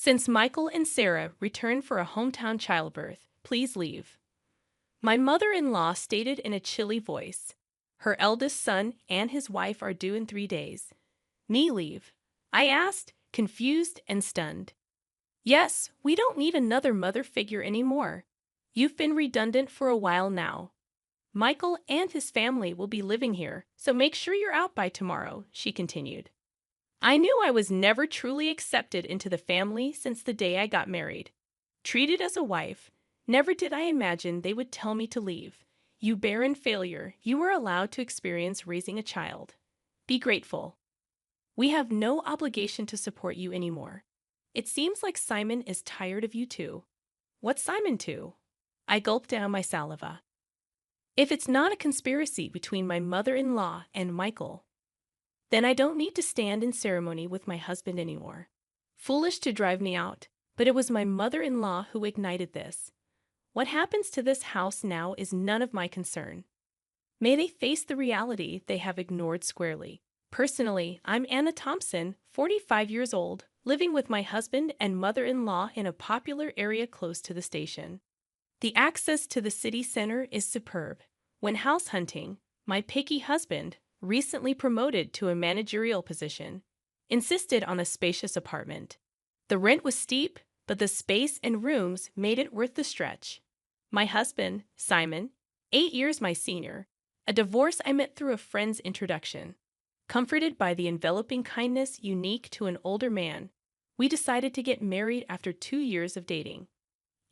Since Michael and Sarah returned for a hometown childbirth, please leave. My mother-in-law stated in a chilly voice. Her eldest son and his wife are due in 3 days. Me leave? I asked, confused and stunned. Yes, we don't need another mother figure anymore. You've been redundant for a while now. Michael and his family will be living here, so make sure you're out by tomorrow, she continued. I knew I was never truly accepted into the family since the day I got married. Treated as a wife, never did I imagine they would tell me to leave. You barren failure, you were allowed to experience raising a child. Be grateful. We have no obligation to support you anymore. It seems like Simon is tired of you too. What's Simon to? I gulped down my saliva. If it's not a conspiracy between my mother-in-law and Michael, then I don't need to stand in ceremony with my husband anymore. Foolish to drive me out, but it was my mother-in-law who ignited this. What happens to this house now is none of my concern. May they face the reality they have ignored squarely. Personally, I'm Anna Thompson, 45 years old, living with my husband and mother-in-law in a popular area close to the station. The access to the city center is superb. When house hunting, my picky husband, recently promoted to a managerial position, insisted on a spacious apartment. The rent was steep, but the space and rooms made it worth the stretch. My husband, Simon, 8 years my senior, a divorce I met through a friend's introduction. Comforted by the enveloping kindness unique to an older man, we decided to get married after 2 years of dating.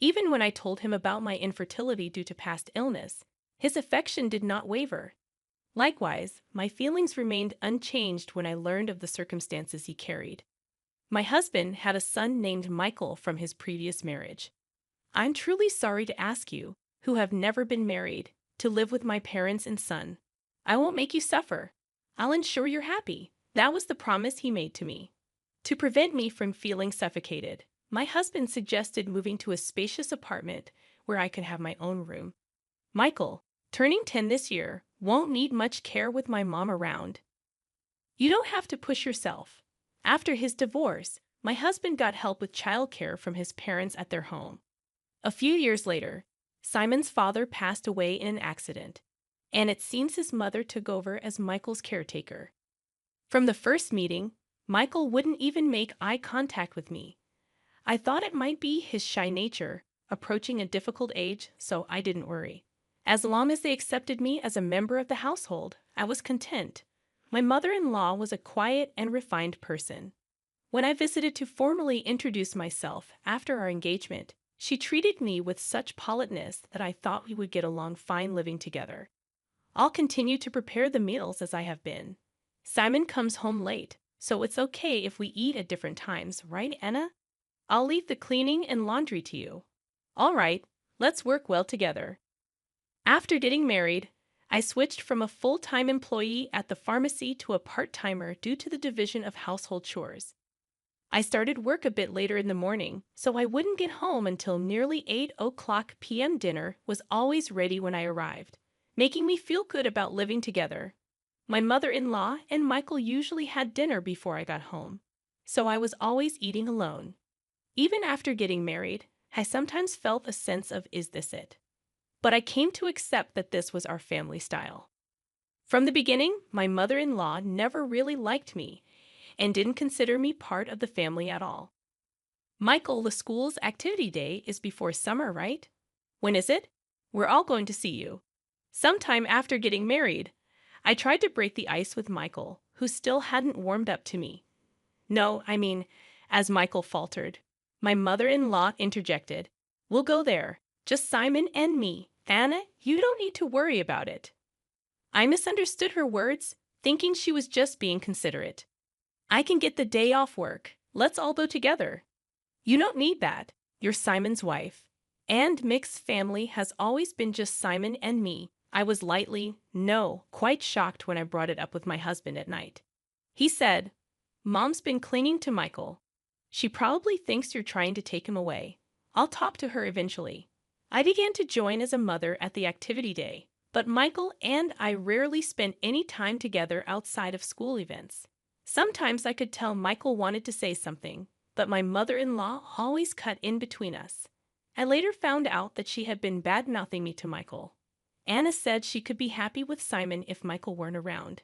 Even when I told him about my infertility due to past illness, his affection did not waver. Likewise, my feelings remained unchanged when I learned of the circumstances he carried. My husband had a son named Michael from his previous marriage. I'm truly sorry to ask you, who have never been married, to live with my parents and son. I won't make you suffer. I'll ensure you're happy. That was the promise he made to me. To prevent me from feeling suffocated, my husband suggested moving to a spacious apartment where I could have my own room. Michael, turning 10 this year, won't need much care with my mom around. You don't have to push yourself. After his divorce, my husband got help with childcare from his parents at their home. A few years later, Simon's father passed away in an accident, and it seems his mother took over as Michael's caretaker. From the first meeting, Michael wouldn't even make eye contact with me. I thought it might be his shy nature, approaching a difficult age, so I didn't worry. As long as they accepted me as a member of the household, I was content. My mother-in-law was a quiet and refined person. When I visited to formally introduce myself after our engagement, she treated me with such politeness that I thought we would get along fine living together. I'll continue to prepare the meals as I have been. Simon comes home late, so it's okay if we eat at different times, right, Anna? I'll leave the cleaning and laundry to you. All right, let's work well together. After getting married, I switched from a full-time employee at the pharmacy to a part-timer due to the division of household chores. I started work a bit later in the morning, so I wouldn't get home until nearly 8 p.m. Dinner was always ready when I arrived, making me feel good about living together. My mother-in-law and Michael usually had dinner before I got home, so I was always eating alone. Even after getting married, I sometimes felt a sense of, is this it? But I came to accept that this was our family style. From the beginning, my mother-in-law never really liked me and didn't consider me part of the family at all. Michael, the school's activity day is before summer, right? When is it? We're all going to see you. Sometime after getting married, I tried to break the ice with Michael, who still hadn't warmed up to me. No, as Michael faltered, my mother-in-law interjected, we'll go there. Just Simon and me. Anna, you don't need to worry about it. I misunderstood her words, thinking she was just being considerate. I can get the day off work. Let's all go together. You don't need that. You're Simon's wife. And Mick's family has always been just Simon and me. I was quite shocked when I brought it up with my husband at night. He said, Mom's been clinging to Michael. She probably thinks you're trying to take him away. I'll talk to her eventually. I began to join as a mother at the activity day, but Michael and I rarely spent any time together outside of school events. Sometimes I could tell Michael wanted to say something, but my mother-in-law always cut in between us. I later found out that she had been bad-mouthing me to Michael. Anna said she could be happy with Simon if Michael weren't around.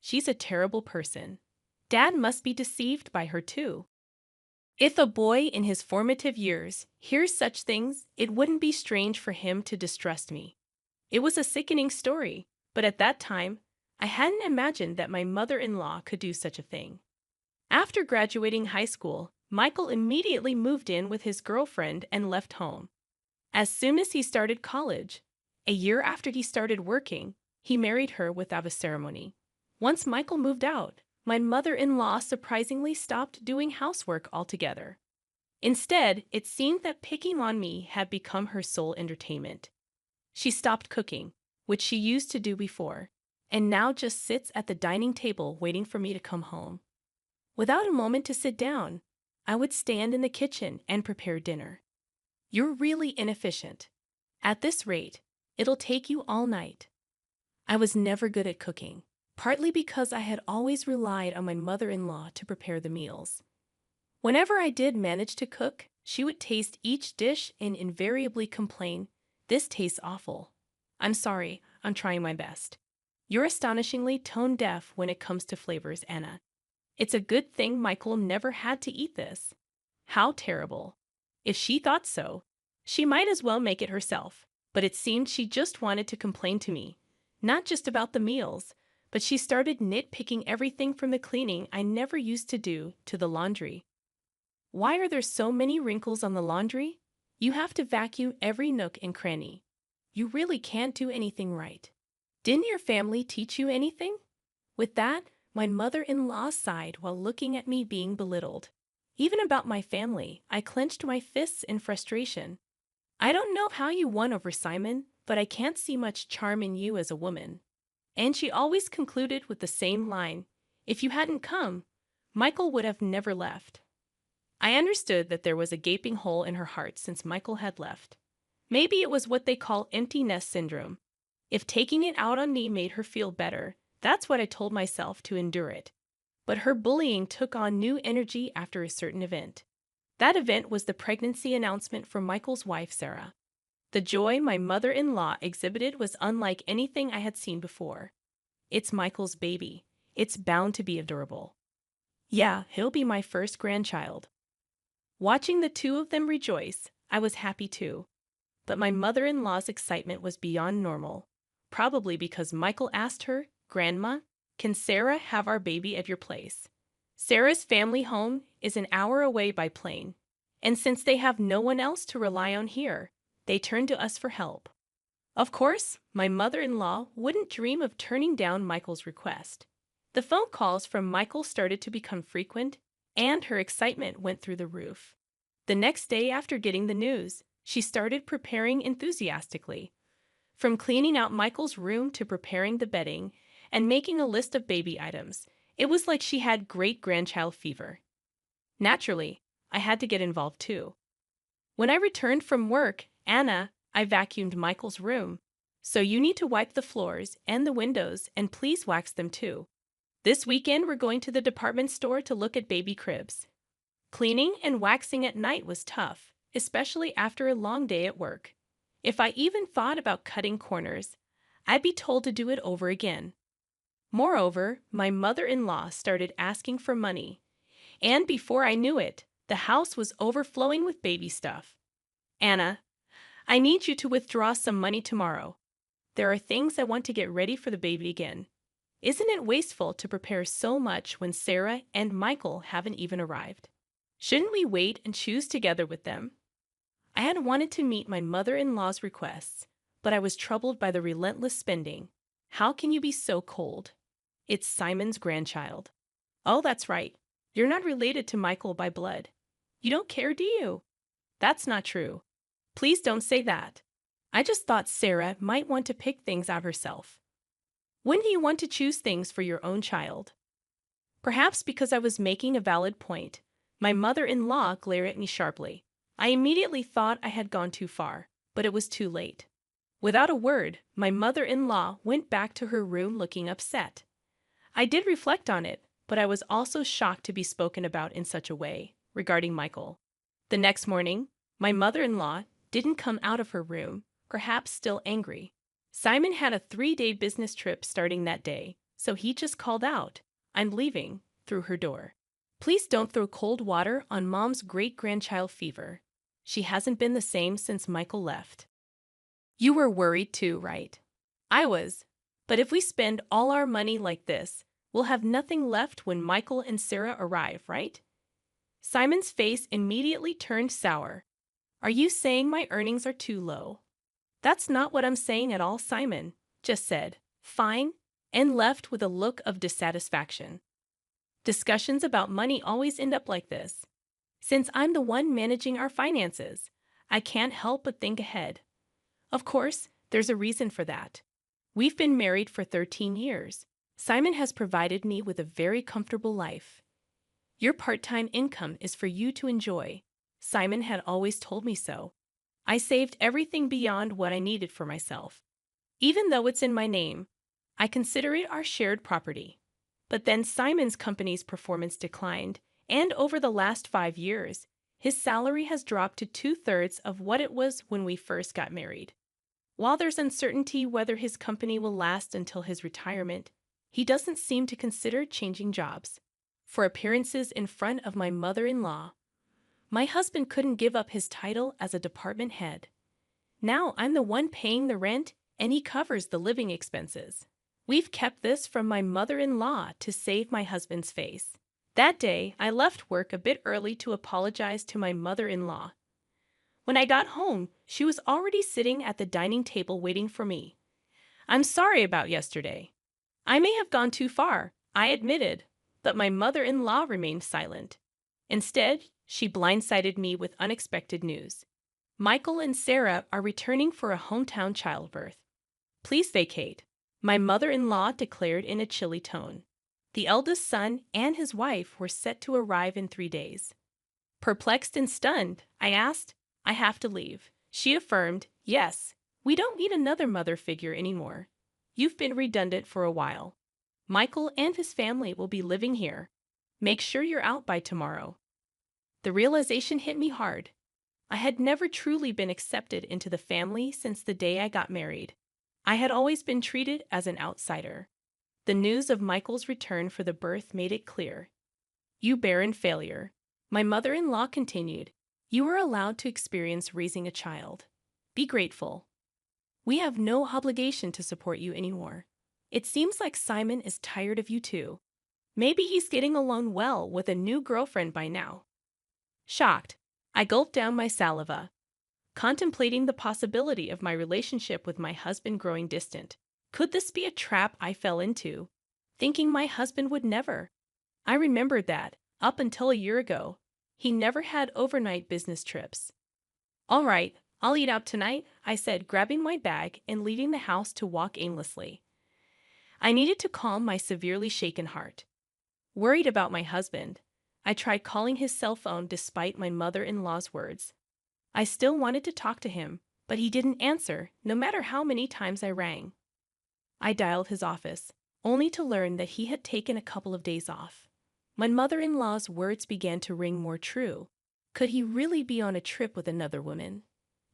She's a terrible person. Dad must be deceived by her too. If a boy in his formative years hears such things, it wouldn't be strange for him to distrust me. It was a sickening story, but at that time, I hadn't imagined that my mother-in-law could do such a thing. After graduating high school, Michael immediately moved in with his girlfriend and left home. As soon as he started college, a year after he started working, he married her without a ceremony. Once Michael moved out, my mother-in-law surprisingly stopped doing housework altogether. Instead, it seemed that picking on me had become her sole entertainment. She stopped cooking, which she used to do before, and now just sits at the dining table waiting for me to come home. Without a moment to sit down, I would stand in the kitchen and prepare dinner. You're really inefficient. At this rate, it'll take you all night. I was never good at cooking, partly because I had always relied on my mother-in-law to prepare the meals. Whenever I did manage to cook, she would taste each dish and invariably complain, "This tastes awful. I'm sorry, I'm trying my best." You're astonishingly tone-deaf when it comes to flavors, Anna. It's a good thing Michael never had to eat this. How terrible. If she thought so, she might as well make it herself. But it seemed she just wanted to complain to me, not just about the meals, but she started nitpicking everything from the cleaning I never used to do to the laundry. Why are there so many wrinkles on the laundry? You have to vacuum every nook and cranny. You really can't do anything right. Didn't your family teach you anything? With that, my mother-in-law sighed while looking at me being belittled. Even about my family, I clenched my fists in frustration. I don't know how you won over Simon, but I can't see much charm in you as a woman. And she always concluded with the same line, "If you hadn't come, Michael would have never left." I understood that there was a gaping hole in her heart since Michael had left. Maybe it was what they call empty nest syndrome. If taking it out on me made her feel better, that's what I told myself to endure it. But her bullying took on new energy after a certain event. That event was the pregnancy announcement from Michael's wife, Sarah. The joy my mother-in-law exhibited was unlike anything I had seen before. It's Michael's baby. It's bound to be adorable. Yeah, he'll be my first grandchild. Watching the two of them rejoice, I was happy too. But my mother-in-law's excitement was beyond normal, probably because Michael asked her, "Grandma, can Sarah have our baby at your place?" Sarah's family home is an hour away by plane, and since they have no one else to rely on here, they turn to us for help. Of course, my mother-in-law wouldn't dream of turning down Michael's request. The phone calls from Michael started to become frequent, and her excitement went through the roof. The next day after getting the news, she started preparing enthusiastically. From cleaning out Michael's room to preparing the bedding and making a list of baby items, it was like she had great-grandchild fever. Naturally, I had to get involved too. When I returned from work, "Anna, I vacuumed Michael's room, so you need to wipe the floors and the windows and please wax them too. This weekend we're going to the department store to look at baby cribs." Cleaning and waxing at night was tough, especially after a long day at work. If I even thought about cutting corners, I'd be told to do it over again. Moreover, my mother-in-law started asking for money, and before I knew it, the house was overflowing with baby stuff. "Anna, I need you to withdraw some money tomorrow. There are things I want to get ready for the baby again. Isn't it wasteful to prepare so much when Sarah and Michael haven't even arrived? Shouldn't we wait and choose together with them?" I had wanted to meet my mother-in-law's requests, but I was troubled by the relentless spending. How can you be so cold? It's Simon's grandchild. Oh, that's right. You're not related to Michael by blood. You don't care, do you? That's not true. Please don't say that. I just thought Sarah might want to pick things out herself. Wouldn't you want to choose things for your own child? Perhaps because I was making a valid point, my mother-in-law glared at me sharply. I immediately thought I had gone too far, but it was too late. Without a word, my mother-in-law went back to her room looking upset. I did reflect on it, but I was also shocked to be spoken about in such a way. regarding Michael. The next morning, my mother-in-law didn't come out of her room, perhaps still angry. Simon had a 3-day business trip starting that day, so he just called out, "I'm leaving," through her door. Please don't throw cold water on Mom's great-grandchild fever. She hasn't been the same since Michael left. You were worried too, right? I was. But if we spend all our money like this, we'll have nothing left when Michael and Sarah arrive, right? Simon's face immediately turned sour. Are you saying my earnings are too low? That's not what I'm saying at all, Simon just said, "Fine," and left with a look of dissatisfaction. Discussions about money always end up like this. Since I'm the one managing our finances, I can't help but think ahead. Of course, there's a reason for that. We've been married for 13 years. Simon has provided me with a very comfortable life. Your part-time income is for you to enjoy. Simon had always told me so. I saved everything beyond what I needed for myself. Even though it's in my name, I consider it our shared property. But then Simon's company's performance declined, and over the last 5 years, his salary has dropped to 2/3 of what it was when we first got married. While there's uncertainty whether his company will last until his retirement, he doesn't seem to consider changing jobs. For appearances in front of my mother-in-law, my husband couldn't give up his title as a department head. Now I'm the one paying the rent, and he covers the living expenses. We've kept this from my mother-in-law to save my husband's face. That day, I left work a bit early to apologize to my mother-in-law. When I got home, she was already sitting at the dining table waiting for me. "I'm sorry about yesterday. I may have gone too far," I admitted, but my mother-in-law remained silent. Instead, she blindsided me with unexpected news. Michael and Sarah are returning for a hometown childbirth. "Please vacate," my mother-in-law declared in a chilly tone. The eldest son and his wife were set to arrive in 3 days. Perplexed and stunned, I asked, "I have to leave." She affirmed, "Yes, we don't need another mother figure anymore. You've been redundant for a while. Michael and his family will be living here. Make sure you're out by tomorrow." The realization hit me hard. I had never truly been accepted into the family since the day I got married. I had always been treated as an outsider. The news of Michael's return for the birth made it clear. "You barren failure," my mother-in-law continued. "You are allowed to experience raising a child. Be grateful. We have no obligation to support you anymore. It seems like Simon is tired of you too. Maybe he's getting along well with a new girlfriend by now." Shocked, I gulped down my saliva, contemplating the possibility of my relationship with my husband growing distant. Could this be a trap I fell into, thinking my husband would never? I remembered that, up until a year ago, he never had overnight business trips. "All right, I'll eat out tonight," I said, grabbing my bag and leaving the house to walk aimlessly. I needed to calm my severely shaken heart. Worried about my husband, I tried calling his cell phone despite my mother-in-law's words. I still wanted to talk to him, but he didn't answer, no matter how many times I rang. I dialed his office, only to learn that he had taken a couple of days off. My mother-in-law's words began to ring more true. Could he really be on a trip with another woman?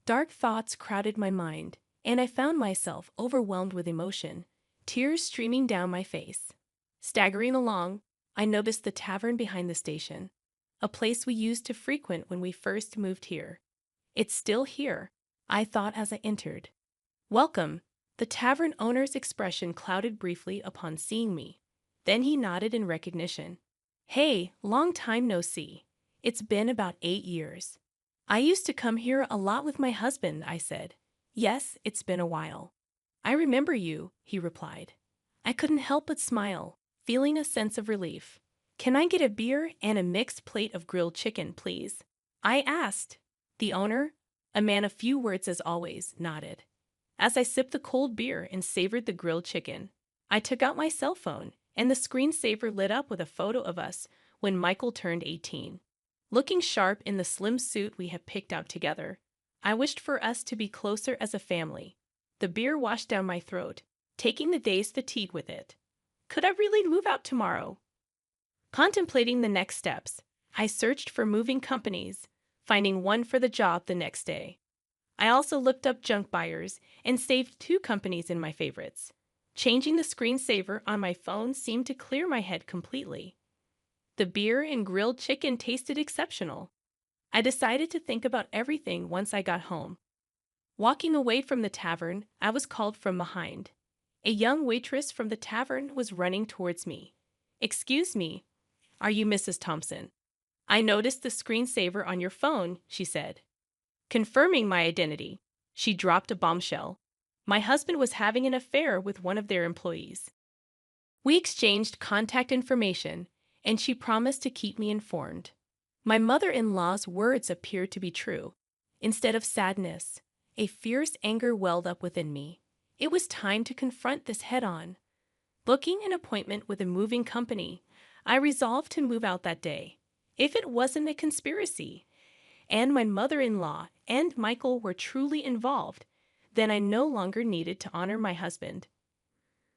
Dark thoughts crowded my mind, and I found myself overwhelmed with emotion, tears streaming down my face. Staggering along, I noticed the tavern behind the station, a place we used to frequent when we first moved here. "It's still here," I thought as I entered. "Welcome." The tavern owner's expression clouded briefly upon seeing me. Then he nodded in recognition. "Hey, long time no see. It's been about 8 years. I used to come here a lot with my husband," I said. "Yes, it's been a while." "I remember you," he replied. I couldn't help but smile, feeling a sense of relief. "Can I get a beer and a mixed plate of grilled chicken, please?" I asked. The owner, a man of few words as always, nodded. As I sipped the cold beer and savored the grilled chicken, I took out my cell phone, and the screensaver lit up with a photo of us when Michael turned 18. Looking sharp in the slim suit we had picked out together, I wished for us to be closer as a family. The beer washed down my throat, taking the day's fatigue with it. Could I really move out tomorrow? Contemplating the next steps, I searched for moving companies, finding one for the job the next day. I also looked up junk buyers and saved 2 companies in my favorites. Changing the screensaver on my phone seemed to clear my head completely. The beer and grilled chicken tasted exceptional. I decided to think about everything once I got home. Walking away from the tavern, I was called from behind. A young waitress from the tavern was running towards me. "Excuse me, are you Mrs. Thompson? I noticed the screensaver on your phone," she said. Confirming my identity, she dropped a bombshell. My husband was having an affair with one of their employees. We exchanged contact information, and she promised to keep me informed. My mother-in-law's words appeared to be true. Instead of sadness, a fierce anger welled up within me. It was time to confront this head-on. Booking an appointment with a moving company, I resolved to move out that day. If it wasn't a conspiracy, and my mother-in-law and Michael were truly involved, then I no longer needed to honor my husband.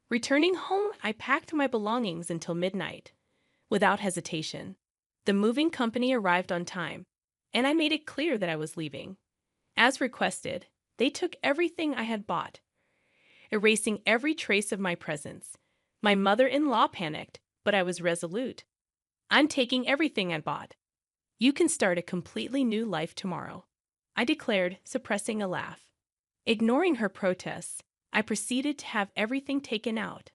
Returning home, I packed my belongings until midnight. Without hesitation, the moving company arrived on time, and I made it clear that I was leaving. As requested, they took everything I had bought, erasing every trace of my presence. My mother-in-law panicked, but I was resolute. "I'm taking everything I bought. You can start a completely new life tomorrow," I declared, suppressing a laugh. Ignoring her protests, I proceeded to have everything taken out.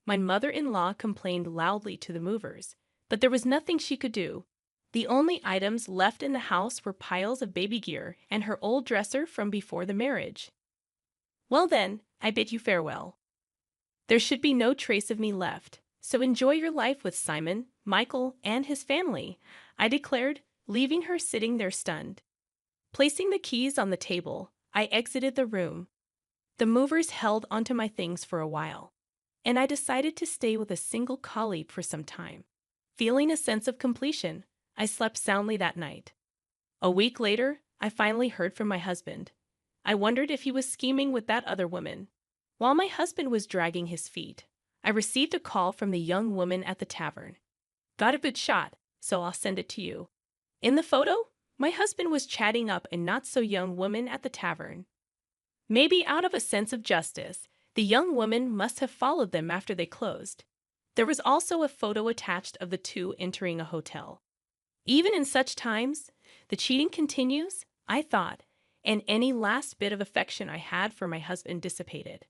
My mother-in-law complained loudly to the movers, but there was nothing she could do. The only items left in the house were piles of baby gear and her old dresser from before the marriage. "Well then, I bid you farewell. There should be no trace of me left, so enjoy your life with Simon, Michael, and his family," I declared, leaving her sitting there stunned. Placing the keys on the table, I exited the room. The movers held onto my things for a while, and I decided to stay with a single colleague for some time. Feeling a sense of completion, I slept soundly that night. A week later, I finally heard from my husband. I wondered if he was scheming with that other woman. While my husband was dragging his feet, I received a call from the young woman at the tavern. "Got a good shot, so I'll send it to you." In the photo, my husband was chatting up a not-so-young woman at the tavern. Maybe out of a sense of justice, the young woman must have followed them after they closed. There was also a photo attached of the two entering a hotel. Even in such times, the cheating continues, I thought, and any last bit of affection I had for my husband dissipated.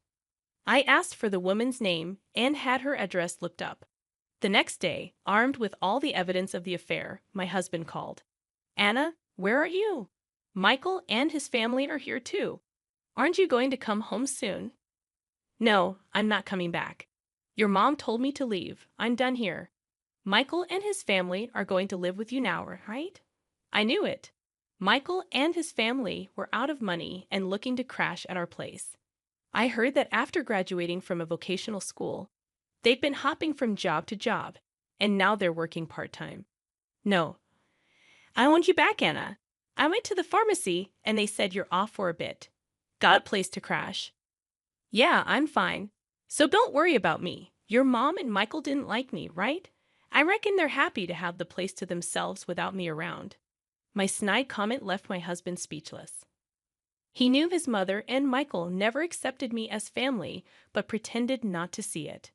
I asked for the woman's name and had her address looked up. The next day, armed with all the evidence of the affair, my husband called. "Anna, where are you? Michael and his family are here too. Aren't you going to come home soon?" "No, I'm not coming back. Your mom told me to leave. I'm done here. Michael and his family are going to live with you now, right?" I knew it. Michael and his family were out of money and looking to crash at our place. I heard that after graduating from a vocational school, they'd been hopping from job to job, and now they're working part-time. "No. I want you back, Anna. I went to the pharmacy, and they said you're off for a bit. Got a place to crash." "Yeah, I'm fine. So don't worry about me. Your mom and Michael didn't like me, right? I reckon they're happy to have the place to themselves without me around." My snide comment left my husband speechless. He knew his mother and Michael never accepted me as family, but pretended not to see it.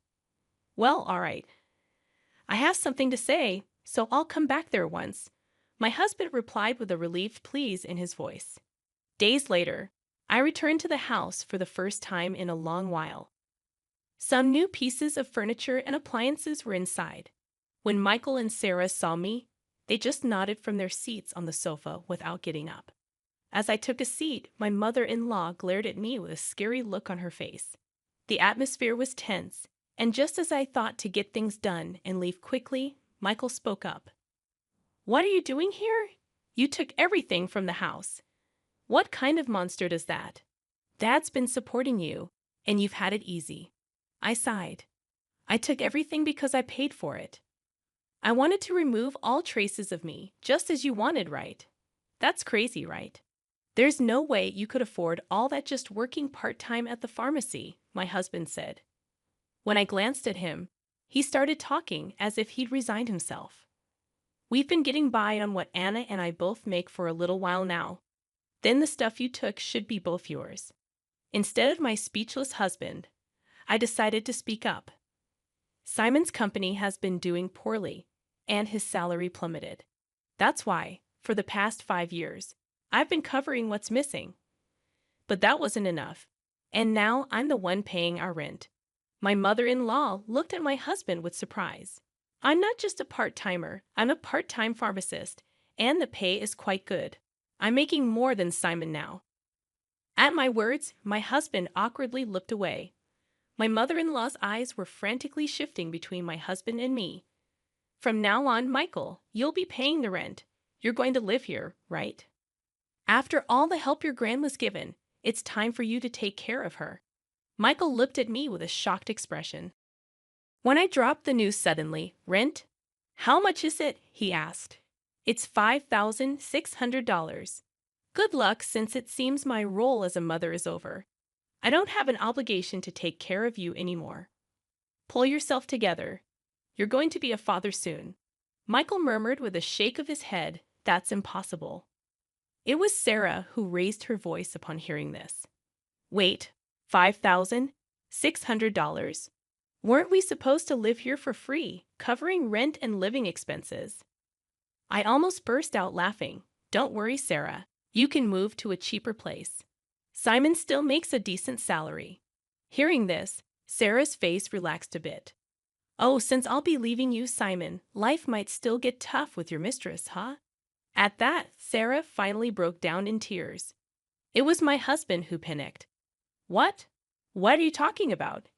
"Well, all right. I have something to say, so I'll come back there once," my husband replied with a relieved please in his voice. Days later, I returned to the house for the first time in a long while. Some new pieces of furniture and appliances were inside. When Michael and Sarah saw me, they just nodded from their seats on the sofa without getting up. As I took a seat, my mother-in-law glared at me with a scary look on her face. The atmosphere was tense, and just as I thought to get things done and leave quickly, Michael spoke up. "What are you doing here? You took everything from the house. What kind of monster does that? Dad's been supporting you, and you've had it easy." I sighed. "I took everything because I paid for it. I wanted to remove all traces of me, just as you wanted, right? That's crazy, right? There's no way you could afford all that just working part-time at the pharmacy," my husband said. When I glanced at him, he started talking as if he'd resigned himself. We've been getting by on what Anna and I both make for a little while now. Then the stuff you took should be both yours." Instead of my speechless husband, I decided to speak up. "Simon's company has been doing poorly, and his salary plummeted. That's why, for the past 5 years, I've been covering what's missing. But that wasn't enough, and now I'm the one paying our rent." My mother-in-law looked at my husband with surprise. "I'm not just a part-timer, I'm a part-time pharmacist, and the pay is quite good. I'm making more than Simon now." At my words, my husband awkwardly looked away. My mother-in-law's eyes were frantically shifting between my husband and me. "From now on, Michael, you'll be paying the rent. You're going to live here, right? After all the help your grandma's given, it's time for you to take care of her." Michael looked at me with a shocked expression. When I dropped the news suddenly, "Rent? How much is it?" he asked. "It's $5,600. Good luck, since it seems my role as a mother is over. I don't have an obligation to take care of you anymore. Pull yourself together. You're going to be a father soon." Michael murmured with a shake of his head, "That's impossible." It was Sarah who raised her voice upon hearing this. "Wait, $5,600? Weren't we supposed to live here for free, covering rent and living expenses?" I almost burst out laughing. "Don't worry, Sarah. You can move to a cheaper place. Simon still makes a decent salary." Hearing this, Sarah's face relaxed a bit. "Oh, since I'll be leaving you, Simon, life might still get tough with your mistress, huh?" At that, Sarah finally broke down in tears. It was my husband who panicked. "What? What are you talking about?"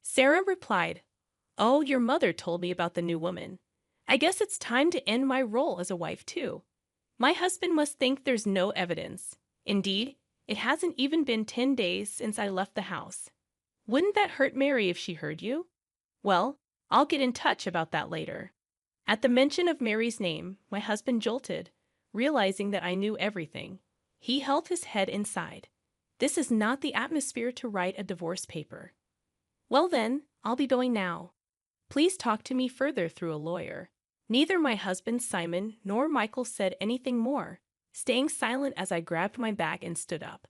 Sarah replied, "Oh, your mother told me about the new woman. I guess it's time to end my role as a wife, too. My husband must think there's no evidence. Indeed, it hasn't even been 10 days since I left the house. Wouldn't that hurt Mary if she heard you? Well, I'll get in touch about that later." At the mention of Mary's name, my husband jolted, realizing that I knew everything. He held his head inside. This is not the atmosphere to write a divorce paper. "Well then, I'll be going now. Please talk to me further through a lawyer." Neither my husband Simon nor Michael said anything more, staying silent as I grabbed my bag and stood up.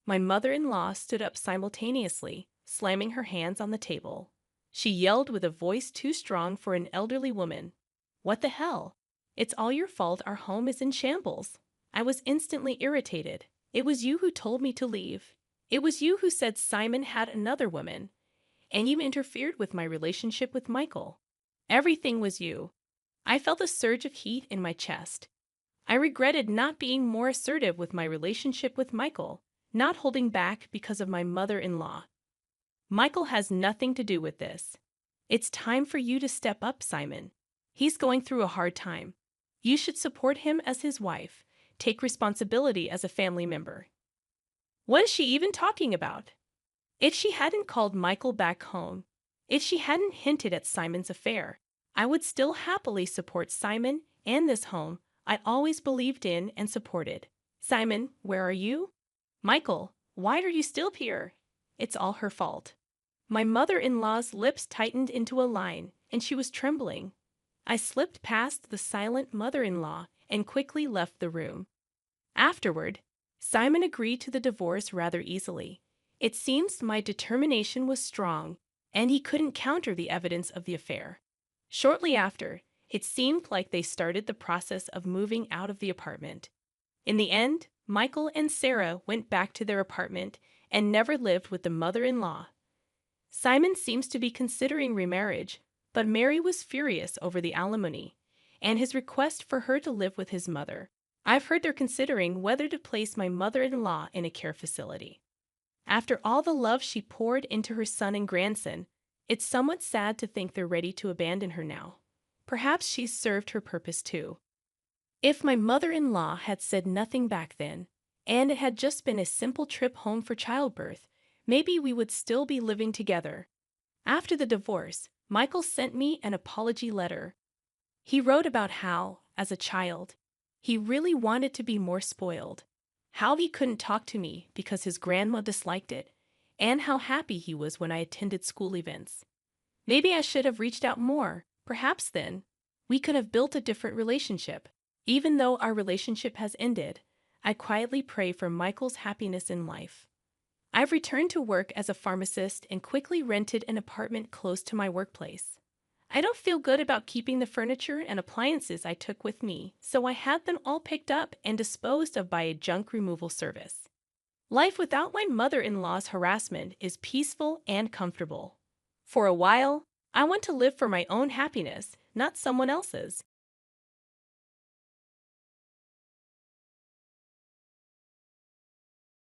My mother-in-law stood up simultaneously, slamming her hands on the table. She yelled with a voice too strong for an elderly woman, "What the hell? It's all your fault our home is in shambles." I was instantly irritated. "It was you who told me to leave. It was you who said Simon had another woman. And you interfered with my relationship with Michael. Everything was you." I felt a surge of heat in my chest. I regretted not being more assertive with my relationship with Michael, not holding back because of my mother-in-law. "Michael has nothing to do with this. It's time for you to step up, Simon. He's going through a hard time. You should support him as his wife, take responsibility as a family member." What is she even talking about? If she hadn't called Michael back home, if she hadn't hinted at Simon's affair, I would still happily support Simon and this home I always believed in and supported. "Simon, where are you? Michael, why are you still here?" It's all her fault. My mother-in-law's lips tightened into a line, and she was trembling. I slipped past the silent mother-in-law and quickly left the room. Afterward, Simon agreed to the divorce rather easily. It seems my determination was strong, and he couldn't counter the evidence of the affair. Shortly after, it seemed like they started the process of moving out of the apartment. In the end, Michael and Sarah went back to their apartment and never lived with the mother-in-law. Simon seems to be considering remarriage, but Mary was furious over the alimony and his request for her to live with his mother. I've heard they're considering whether to place my mother-in-law in a care facility. After all the love she poured into her son and grandson, it's somewhat sad to think they're ready to abandon her now. Perhaps she's served her purpose too. If my mother-in-law had said nothing back then, and it had just been a simple trip home for childbirth, maybe we would still be living together. After the divorce, Michael sent me an apology letter. He wrote about how, as a child, he really wanted to be more spoiled, how he couldn't talk to me because his grandma disliked it, and how happy he was when I attended school events. Maybe I should have reached out more, perhaps then, We could have built a different relationship. Even though our relationship has ended, I quietly pray for Michael's happiness in life. I've returned to work as a pharmacist and quickly rented an apartment close to my workplace. I don't feel good about keeping the furniture and appliances I took with me, so I had them all picked up and disposed of by a junk removal service. Life without my mother-in-law's harassment is peaceful and comfortable. For a while, I want to live for my own happiness, not someone else's.